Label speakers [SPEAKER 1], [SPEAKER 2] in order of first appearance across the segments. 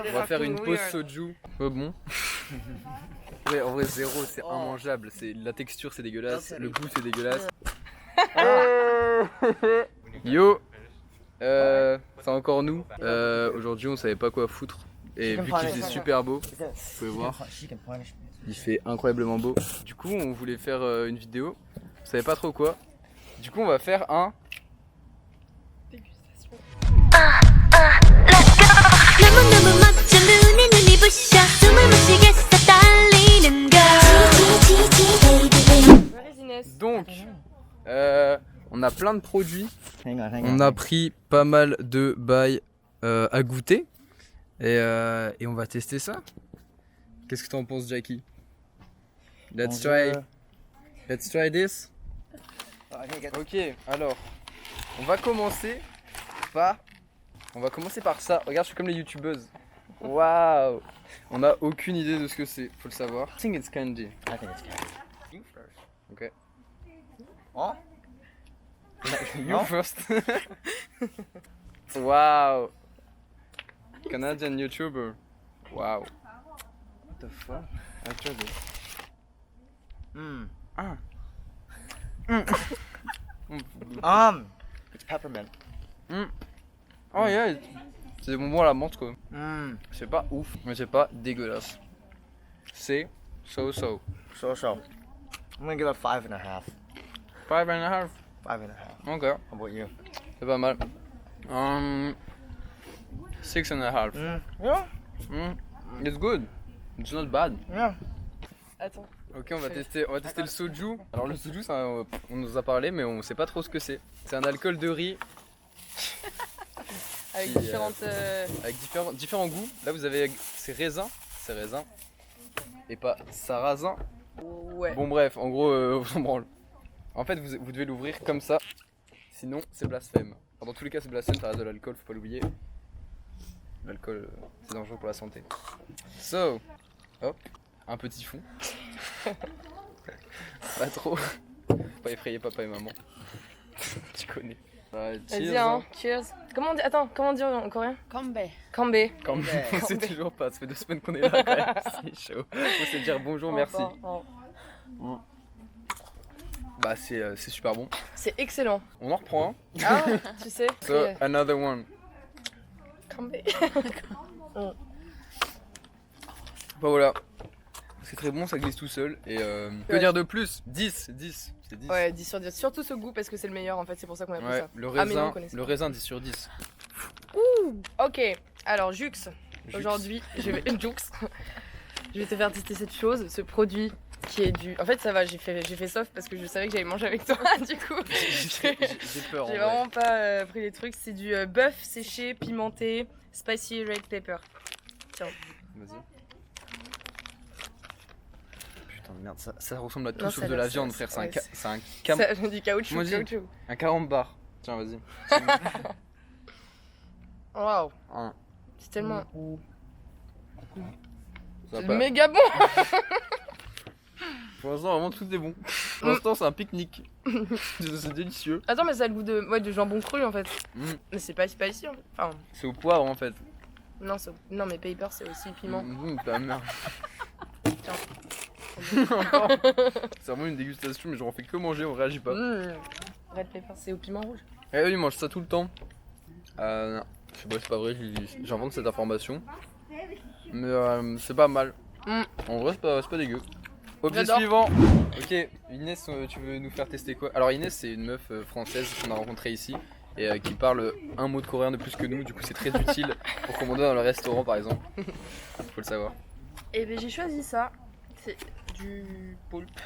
[SPEAKER 1] On va faire une pause soju. Bon. Ouais, en vrai, zéro, c'est immangeable. La texture, c'est dégueulasse. Le goût, c'est dégueulasse. Yo, c'est encore nous. Aujourd'hui, on savait pas quoi foutre. Et vu qu'il faisait super beau, vous pouvez voir, il fait incroyablement beau. Du coup, on voulait faire une vidéo. On savait pas trop quoi. Du coup, on va faire un. Dégustation. Donc, on a plein de produits. On a pris pas mal de bails à goûter. Et on va tester ça. Qu'est-ce que t'en penses, Jackie? Let's try this. Ok, alors, on va commencer par ça. Regarde, je suis comme les youtubeuses. Waouh! On n'a aucune idée de ce que c'est, faut le savoir. I think it's candy.
[SPEAKER 2] I think it's candy. You first.
[SPEAKER 1] Ok.
[SPEAKER 2] Oh?
[SPEAKER 1] You first. Wow. Canadian YouTuber. Wow. What the fuck? I tried it.
[SPEAKER 2] It's peppermint.
[SPEAKER 1] Oh yeah, c'est des bonbons à la menthe quoi. C'est pas ouf, mais c'est pas dégueulasse. C'est so.
[SPEAKER 2] So. I'm gonna give it 5.5.
[SPEAKER 1] 5.5.
[SPEAKER 2] 5.5.
[SPEAKER 1] Ok.
[SPEAKER 2] How about you?
[SPEAKER 1] C'est pas mal. 6.5.
[SPEAKER 2] Yeah.
[SPEAKER 1] It's good. It's not bad.
[SPEAKER 2] Yeah.
[SPEAKER 1] Attends. Ok, on va tester le soju. Alors le soju, on nous a parlé, mais on sait pas trop ce que c'est. C'est un alcool de riz.
[SPEAKER 3] Avec
[SPEAKER 1] différents goûts. Là vous avez c'est raisin et pas sarrasin.
[SPEAKER 3] Ouais.
[SPEAKER 1] Bon bref, en gros on s'en branle. En fait vous devez l'ouvrir comme ça, sinon c'est blasphème. Enfin, dans tous les cas c'est blasphème, ça reste de l'alcool, faut pas l'oublier. L'alcool c'est dangereux pour la santé. So, hop, un petit fond. Pas trop. Faut pas effrayer papa et maman. Tu connais.
[SPEAKER 3] Vas-y, hein. Cheers. Comment on dit en coréen?
[SPEAKER 4] Kambe.
[SPEAKER 3] Kambe.
[SPEAKER 1] C'est toujours pas, ça fait 2 semaines qu'on est là quand même, c'est chaud. Faut se dire bonjour, merci. Bah c'est super bon.
[SPEAKER 3] C'est excellent.
[SPEAKER 1] On en reprend un.
[SPEAKER 3] Ah, tu sais.
[SPEAKER 1] So, another one.
[SPEAKER 3] Kambe.
[SPEAKER 1] Bah voilà. C'est très bon, ça glisse tout seul. Et que dire de plus? 10, c'est 10.
[SPEAKER 3] Ouais, 10 sur 10. Surtout ce goût parce que c'est le meilleur en fait, c'est pour ça qu'on a pris ça.
[SPEAKER 1] Le raisin 10 sur 10.
[SPEAKER 3] Ouh, ok, alors Jux. Aujourd'hui, je vais te faire tester cette chose, ce produit qui est du... En fait ça va, j'ai fait sauf parce que je savais que j'allais manger avec toi, du coup.
[SPEAKER 1] J'ai peur.
[SPEAKER 3] J'ai vraiment pas pris les trucs, c'est du bœuf séché, pimenté, spicy red pepper. Tiens.
[SPEAKER 1] Vas-y. Merde, ça ressemble à tout sauf de la viande, frère. C'est un
[SPEAKER 3] du caoutchouc.
[SPEAKER 1] Moi, caoutchouc. Un carambar. Tiens, vas-y.
[SPEAKER 3] Waouh. C'est tellement.
[SPEAKER 1] C'est
[SPEAKER 3] méga bon.
[SPEAKER 1] Pour l'instant, vraiment tout est bon. Pour l'instant, c'est un pique-nique. C'est délicieux.
[SPEAKER 3] Attends, mais ça a le goût de jambon cru en fait. Mais c'est pas spicy en fait. Enfin...
[SPEAKER 1] C'est au poivre en fait.
[SPEAKER 3] Non, mais pepper c'est aussi piment.
[SPEAKER 1] Ta merde.
[SPEAKER 3] Tiens.
[SPEAKER 1] C'est vraiment une dégustation, mais j'en fais que manger, on réagit pas.
[SPEAKER 3] Red pepper, c'est au piment rouge.
[SPEAKER 1] Eh oui, ils mangent ça tout le temps. Non, c'est pas vrai, j'invente cette information. Mais c'est pas mal. En vrai, c'est pas dégueu. Objet suivant. Ok, Inès, tu veux nous faire tester quoi? Alors Inès, c'est une meuf française qu'on a rencontrée ici et qui parle un mot de coréen de plus que nous. Du coup, c'est très utile pour commander dans le restaurant, par exemple. Faut le savoir.
[SPEAKER 3] Et ben j'ai choisi ça. C'est du poulpe.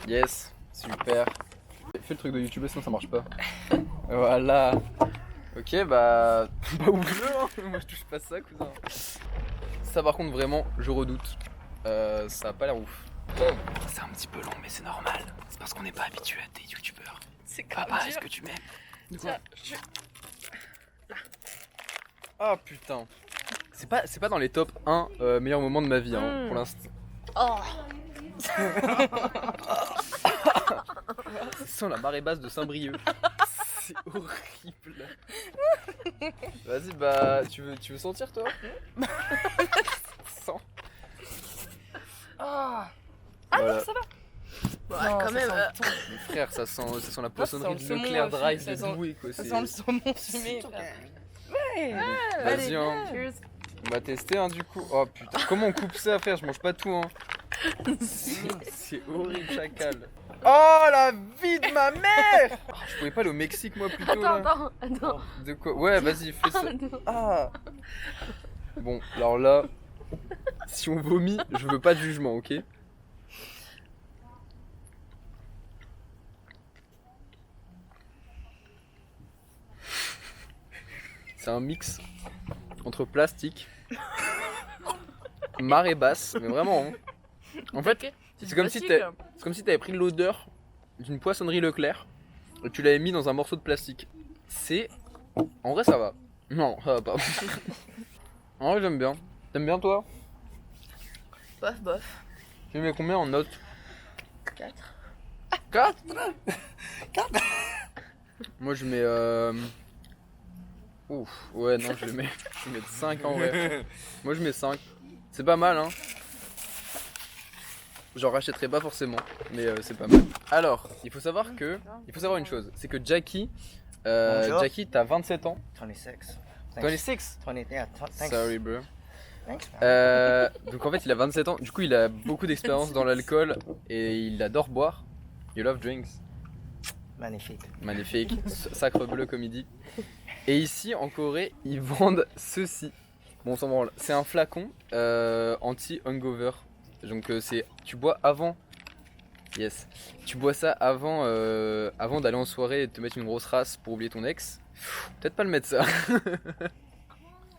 [SPEAKER 1] Yes, super. Fais le truc de youtubeur sinon ça marche pas. Voilà. Ok, bah ouvre-le, hein. Moi je touche pas ça, cousin. Ça par contre vraiment je redoute. Ça a pas l'air ouf. C'est un petit peu long mais c'est normal. C'est parce qu'on n'est pas habitué à des youtubeurs.
[SPEAKER 3] C'est grave.
[SPEAKER 1] Papa, est-ce que tu m'aimes?
[SPEAKER 3] Tiens,
[SPEAKER 1] Oh putain. C'est pas dans les top 1 meilleurs moments de ma vie hein, pour l'instant.
[SPEAKER 3] Oh.
[SPEAKER 1] Ça sent la marée basse de Saint-Brieuc. C'est horrible. Vas-y, bah, tu veux sentir toi? frère, ça sent la poissonnerie
[SPEAKER 3] le
[SPEAKER 1] de
[SPEAKER 3] saumon
[SPEAKER 1] Leclerc
[SPEAKER 3] aussi,
[SPEAKER 1] Drive
[SPEAKER 3] ça
[SPEAKER 1] de
[SPEAKER 3] sent-
[SPEAKER 1] Douai quoi.
[SPEAKER 3] Ça
[SPEAKER 1] c'est-
[SPEAKER 3] sent le saumon fumé. frère. Ouais.
[SPEAKER 1] Vas-y hein.
[SPEAKER 3] Cheers.
[SPEAKER 1] On va tester hein du coup. Oh putain, comment on coupe ça frère? Je mange pas tout hein. C'est horrible chacal. Oh la vie de ma mère! Oh, je pouvais pas aller au Mexique moi plutôt là.
[SPEAKER 3] Attends.
[SPEAKER 1] De quoi? Ouais vas-y fais ça.
[SPEAKER 3] Non.
[SPEAKER 1] Ah. Bon alors là, si on vomit, je veux pas de jugement, ok? C'est un mix entre plastique, marée basse, mais vraiment. Hein. En fait,
[SPEAKER 3] Ok.
[SPEAKER 1] c'est comme si t'avais pris l'odeur d'une poissonnerie Leclerc et tu l'avais mis dans un morceau de plastique. C'est. En vrai, ça va. Non, ça va pas. En vrai, j'aime bien. T'aimes bien toi?
[SPEAKER 3] Bof.
[SPEAKER 1] Tu mets combien en notes?
[SPEAKER 3] 4.
[SPEAKER 1] 4. Moi, je mets. Ouf, ouais, non, je vais mettre 5 en vrai. Moi, je mets 5. C'est pas mal, hein. J'en rachèterai pas forcément, mais c'est pas mal. Alors, il faut savoir une chose, c'est que Jackie,
[SPEAKER 2] Bonjour.
[SPEAKER 1] Jackie, t'as 27 ans.
[SPEAKER 2] 26.
[SPEAKER 1] 26?
[SPEAKER 2] 20, yeah, thanks.
[SPEAKER 1] Sorry, bro.
[SPEAKER 2] Thanks, man.
[SPEAKER 1] Donc en fait, il a 27 ans. Du coup, il a beaucoup d'expérience dans l'alcool et il adore boire. You love drinks.
[SPEAKER 2] Magnifique.
[SPEAKER 1] Magnifique, sacre bleu comme il dit. Et ici en Corée, ils vendent ceci. Bon, on s'en branle. C'est un flacon anti-hungover. Donc tu bois avant. Yes. Tu bois ça avant, avant d'aller en soirée et de te mettre une grosse race pour oublier ton ex. Peut-être pas le mettre ça.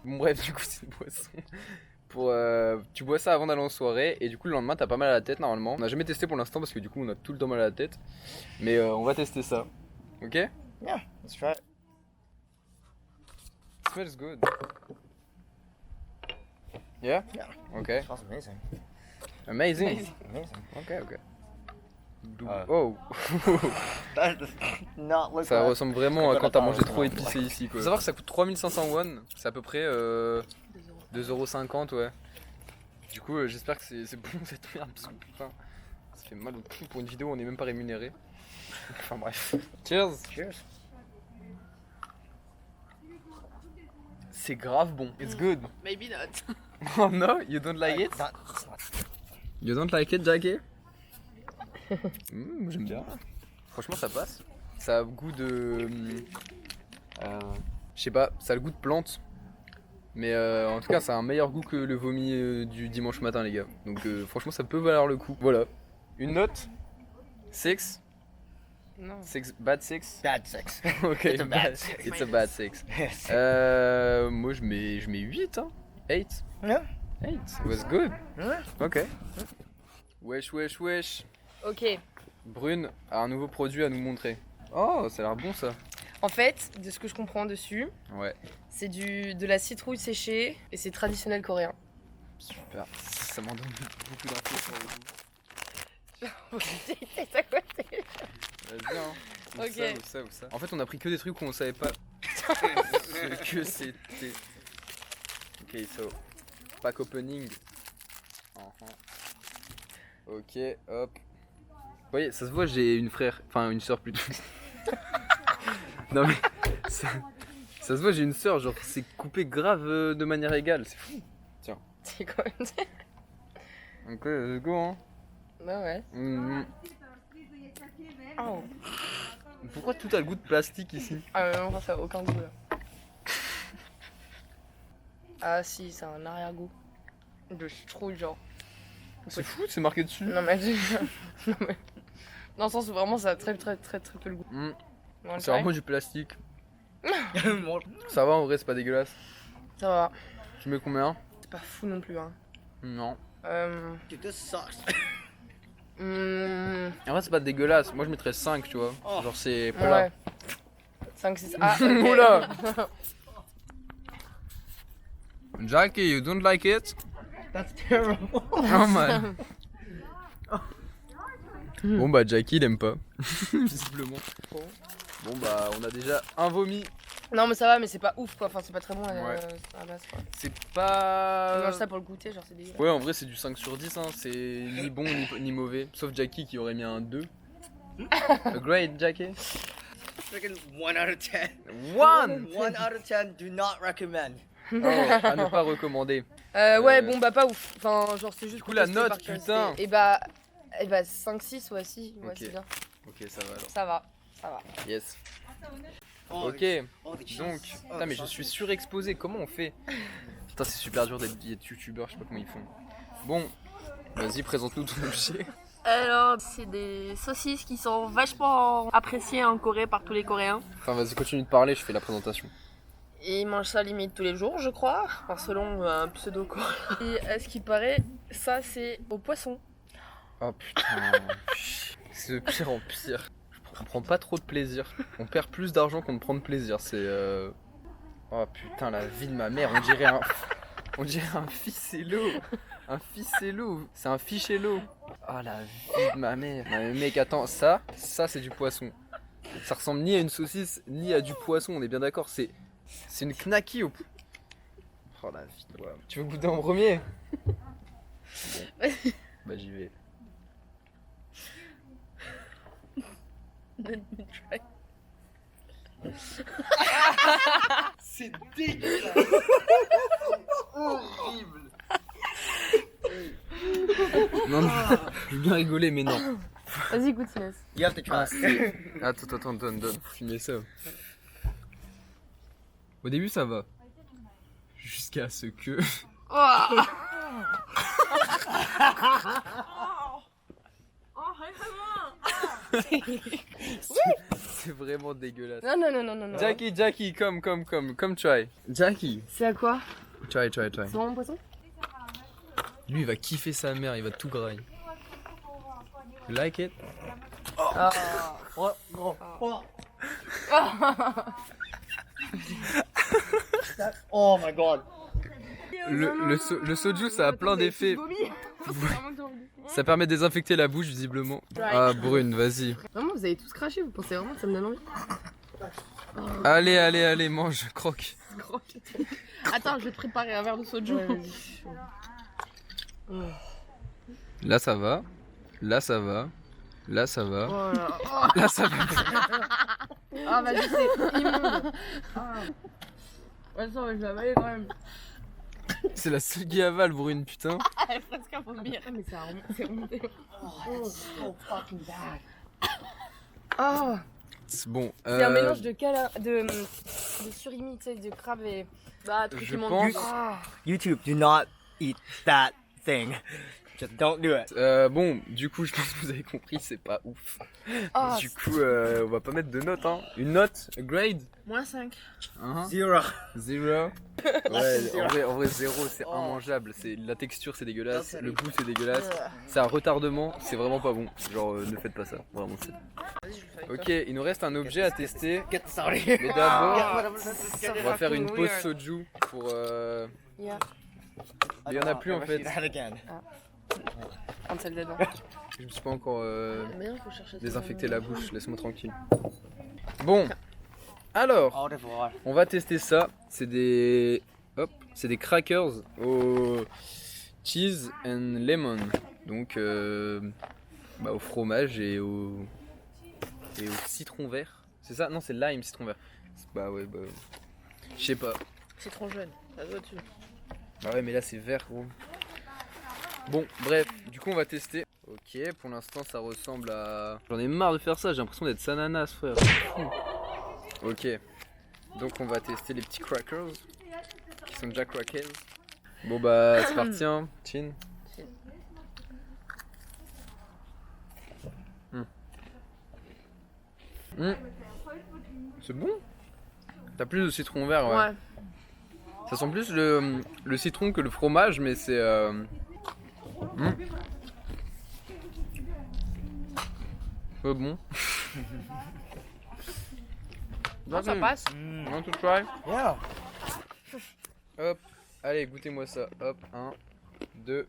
[SPEAKER 1] Bon bref, du coup c'est une boisson. Tu bois ça avant d'aller en soirée et du coup le lendemain t'as pas mal à la tête normalement. On n'a jamais testé pour l'instant parce que du coup on a tout le temps mal à la tête. Mais on va tester ça. Ok?
[SPEAKER 2] Yeah, let's try it.
[SPEAKER 1] Smells good. Yeah?
[SPEAKER 2] Yeah.
[SPEAKER 1] Okay.
[SPEAKER 2] Smells amazing.
[SPEAKER 1] Amazing.
[SPEAKER 2] Amazing.
[SPEAKER 1] Ok.
[SPEAKER 2] Ah.
[SPEAKER 1] Oh.
[SPEAKER 2] That does not look
[SPEAKER 1] Ça
[SPEAKER 2] like-
[SPEAKER 1] ressemble vraiment à quand t'as mangé trop
[SPEAKER 2] Ouais.
[SPEAKER 1] épicé ici quoi. Faut savoir que ça coûte 3500 won. C'est à peu près 2,50 €, ouais. Du coup j'espère que c'est bon cette merde parce que putain ça fait mal au cul pour une vidéo, on est même pas rémunéré. Enfin bref. Cheers.
[SPEAKER 2] Cheers.
[SPEAKER 1] C'est grave bon. It's good.
[SPEAKER 3] Maybe not.
[SPEAKER 1] Oh no, you don't like it?
[SPEAKER 2] It's not.
[SPEAKER 1] You don't like it, Jackie? J'aime bien. Franchement, ça passe. Ça a goût de. Je sais pas, ça a le goût de plante. Mais en tout cas, ça a un meilleur goût que le vomi du dimanche matin, les gars. Donc franchement, ça peut valoir le coup. Voilà. Une note? 6?
[SPEAKER 3] Non.
[SPEAKER 1] Bad 6?
[SPEAKER 2] Bad sex.
[SPEAKER 1] Ok,
[SPEAKER 2] It's a bad six.
[SPEAKER 1] It's a bad 6.
[SPEAKER 2] Yes.
[SPEAKER 1] Moi, je mets 8, hein. 8.
[SPEAKER 2] Yeah.
[SPEAKER 1] 8. It was good.
[SPEAKER 2] Yeah.
[SPEAKER 1] Ok. Wesh.
[SPEAKER 3] Ok.
[SPEAKER 1] Brune a un nouveau produit à nous montrer. Oh, ça a l'air bon ça.
[SPEAKER 3] En fait, de ce que je comprends dessus,
[SPEAKER 1] Ouais,
[SPEAKER 3] c'est de la citrouille séchée et c'est traditionnel coréen.
[SPEAKER 1] super. Ça m'en donne beaucoup d'infos sur le goût.
[SPEAKER 3] C'est à côté.
[SPEAKER 1] Vas-y, hein.
[SPEAKER 3] Ok.
[SPEAKER 1] Où ça. En fait, on a pris que des trucs où on savait pas que c'était. Ok, so. Pack opening. Ok, hop. Vous voyez, ça se voit, j'ai une frère. Enfin, une soeur plutôt. Non mais. Ça se voit, j'ai une soeur. Genre, c'est coupé grave de manière égale. C'est fou.
[SPEAKER 3] C'est quand même.
[SPEAKER 1] Ok, let's go, hein.
[SPEAKER 3] Bah ouais. Oh.
[SPEAKER 1] Pourquoi tout a le goût de plastique ici?
[SPEAKER 3] Ah non, ça a aucun goût là. Ah si, ça a un arrière-goût. De citrouille genre.
[SPEAKER 1] C'est fou, c'est marqué dessus.
[SPEAKER 3] Non mais... non mais... Dans le sens où vraiment ça a très peu le goût.
[SPEAKER 1] Mm.
[SPEAKER 3] On va le
[SPEAKER 1] C'est
[SPEAKER 3] try.
[SPEAKER 1] vraiment du plastique. Ça va en vrai, c'est pas dégueulasse.
[SPEAKER 3] Ça va.
[SPEAKER 1] Tu mets combien?
[SPEAKER 3] C'est pas fou non plus hein.
[SPEAKER 1] Non.
[SPEAKER 2] Dude, this sucks.
[SPEAKER 1] En vrai, c'est pas dégueulasse. Moi, je mettrais 5, tu vois.
[SPEAKER 2] Oh.
[SPEAKER 1] Genre, c'est pas là.
[SPEAKER 3] Ouais. 5, 6... Ah, ok.
[SPEAKER 1] Oula. Jackie, you don't like it?
[SPEAKER 2] That's terrible.
[SPEAKER 1] Oh man. Bon bah Jackie il aime pas, visiblement. Bon bah on a déjà un vomi.
[SPEAKER 3] Non mais ça va, mais c'est pas ouf quoi. Enfin, c'est pas très bon
[SPEAKER 1] Ouais.
[SPEAKER 3] à la base quoi.
[SPEAKER 1] C'est
[SPEAKER 3] Tu
[SPEAKER 1] pas...
[SPEAKER 3] manges ça pour le goûter, genre c'est dégueulasse.
[SPEAKER 1] Ouais en vrai c'est du 5 sur 10 hein. C'est ni bon ni mauvais. Sauf Jackie qui aurait mis un 2. A grade, Jackie?
[SPEAKER 2] Freaking 1 out of 10.
[SPEAKER 1] 1
[SPEAKER 2] 1 out of 10, do not recommend.
[SPEAKER 1] Oh, à ne pas recommander.
[SPEAKER 3] Ouais, bon, bah pas ouf. Enfin, genre, c'est juste.
[SPEAKER 1] Du coup,
[SPEAKER 3] pour
[SPEAKER 1] la
[SPEAKER 3] tester
[SPEAKER 1] note,
[SPEAKER 3] par curiosité.
[SPEAKER 1] putain.
[SPEAKER 3] Et bah 5-6, ouais, si. Ouais,
[SPEAKER 1] Ok.
[SPEAKER 3] c'est bien.
[SPEAKER 1] Ok, ça va alors.
[SPEAKER 3] Ça va, ça va.
[SPEAKER 1] Yes.
[SPEAKER 2] Oh,
[SPEAKER 1] Ok,
[SPEAKER 2] oh, the cheese.
[SPEAKER 1] donc,
[SPEAKER 2] Oh,
[SPEAKER 1] putain, mais
[SPEAKER 2] the
[SPEAKER 1] je suis
[SPEAKER 2] sausage.
[SPEAKER 1] surexposé, comment on fait? Putain, c'est super dur d'être youtubeur, je sais pas comment ils font. Bon, vas-y, présente-nous ton objet.
[SPEAKER 4] Alors, c'est des saucisses qui sont vachement appréciées en Corée par tous les Coréens.
[SPEAKER 1] Enfin, vas-y, continue de parler, je fais la présentation.
[SPEAKER 3] Et ils mangent ça limite tous les jours, je crois, enfin, selon un pseudo coréen. Et à ce qui paraît, ça c'est au poisson.
[SPEAKER 1] Oh putain, c'est de pire en pire. On prend pas trop de plaisir. On perd plus d'argent qu'on ne prend de plaisir, c'est Oh putain, la vie de ma mère, on dirait un ficello. Un ficello, c'est un fichello. Oh la vie de ma mère. Non, mais mec, attends, ça c'est du poisson. Ça ressemble ni à une saucisse ni à du poisson, on est bien d'accord, c'est une knacky au... Oh la vie de... Tu veux goûter en premier? Bon. Bah j'y vais.
[SPEAKER 2] C'est dégueulasse. Horrible.
[SPEAKER 1] Non, non, je veux bien rigoler, mais non.
[SPEAKER 3] Vas-y, goûte Inès.
[SPEAKER 2] You have to try.
[SPEAKER 1] Attends, donne, faut filmer ça. Au début, ça va. Jusqu'à ce que... C'est vraiment dégueulasse.
[SPEAKER 3] Non.
[SPEAKER 1] Jackie, come, try. Jackie,
[SPEAKER 3] C'est à quoi?
[SPEAKER 1] try.
[SPEAKER 3] C'est vraiment un poisson?
[SPEAKER 1] Lui, il va kiffer sa mère, il va tout grailler. You like it?
[SPEAKER 2] Oh, oh, oh. Oh my god.
[SPEAKER 1] Le soju, ça a plein d'effets. Ça permet de désinfecter la bouche, visiblement. Ah, Brune, vas-y.
[SPEAKER 3] Vraiment, vous avez tous craché, vous pensez vraiment que ça me donne envie?
[SPEAKER 1] Allez, mange, croque.
[SPEAKER 4] Attends, je vais te préparer un verre de soju.
[SPEAKER 1] Là, ça va. Là, ça va. Là, ça va.
[SPEAKER 3] Oh là.
[SPEAKER 1] Là, ça va.
[SPEAKER 3] Ah, vas-y, c'est immonde. Attends, je vais avaler quand même.
[SPEAKER 1] C'est la seule qui avale, Brune, putain.
[SPEAKER 4] Elle est presque à vomir.
[SPEAKER 3] Ah, mais c'est remonté.
[SPEAKER 2] Oh, that's so fucking bad.
[SPEAKER 3] Oh.
[SPEAKER 1] C'est bon.
[SPEAKER 3] C'est un mélange de surimi, tu sais, de crabe et. Bah, truc
[SPEAKER 1] Je
[SPEAKER 3] qui manque.
[SPEAKER 1] pense-
[SPEAKER 3] Ah.
[SPEAKER 2] YouTube, do not eat that thing. Just don't do it.
[SPEAKER 1] Bon, du coup, je pense que vous avez compris, c'est pas ouf.
[SPEAKER 3] Ah,
[SPEAKER 1] Du coup, on va pas mettre de note, hein. Une note, a grade,
[SPEAKER 4] -5.
[SPEAKER 2] Zero.
[SPEAKER 1] 0. Ouais, en vrai, 0, c'est immangeable. La texture, c'est dégueulasse. Le goût, c'est dégueulasse. C'est un retardement, c'est vraiment pas bon. Genre, ne faites pas ça, vraiment. Ok, il nous reste un objet à tester.
[SPEAKER 2] Get sorry.
[SPEAKER 1] Mais d'abord,
[SPEAKER 3] c'est
[SPEAKER 1] on va faire une pause
[SPEAKER 3] weird.
[SPEAKER 1] soju pour.
[SPEAKER 3] Yeah.
[SPEAKER 1] Il y en a plus en fait.
[SPEAKER 2] That again.
[SPEAKER 3] Prendre celle dedans.
[SPEAKER 1] Je me suis pas encore
[SPEAKER 3] Mais non, faut chercher.
[SPEAKER 1] désinfecté la bouche, laisse-moi tranquille. Bon, alors,
[SPEAKER 2] Au revoir.
[SPEAKER 1] on va tester ça. C'est des. Hop, c'est des crackers au cheese and lemon. Donc, au fromage et au citron vert. C'est ça? Non, c'est lime citron vert. Bah ouais. Je sais pas.
[SPEAKER 3] Citron jaune, ça doit dessus.
[SPEAKER 1] Bah ouais, mais là c'est vert, gros. Bon, bref, du coup on va tester. Ok, pour l'instant ça ressemble à... J'en ai marre de faire ça, j'ai l'impression d'être Sananas, frère. Ok, donc on va tester les petits crackers, qui sont déjà crackers. Bon bah c'est parti, hein, chin. C'est bon. T'as plus de citron vert, ouais. Ça sent plus le citron que le fromage, mais c'est... bon.
[SPEAKER 3] Non, ça passe.
[SPEAKER 1] Want to try?
[SPEAKER 2] Yeah.
[SPEAKER 1] Hop, allez, goûtez-moi ça. Hop, 1, 2.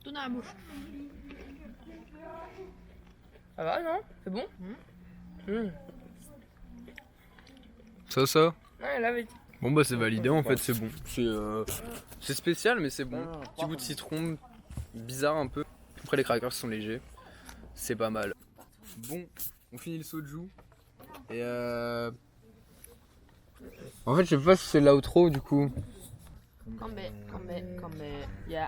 [SPEAKER 4] Tout dans la bouche.
[SPEAKER 3] Ça va, non? C'est bon?
[SPEAKER 1] Ça
[SPEAKER 3] Ouais, là, vite.
[SPEAKER 1] Bon bah c'est validé en fait, c'est bon. C'est spécial mais c'est bon. Petit goût de citron, bizarre un peu. Après les crackers sont légers, c'est pas mal. Bon, on finit le soju. Et en fait je sais pas si c'est l'outro du coup.
[SPEAKER 3] Yeah.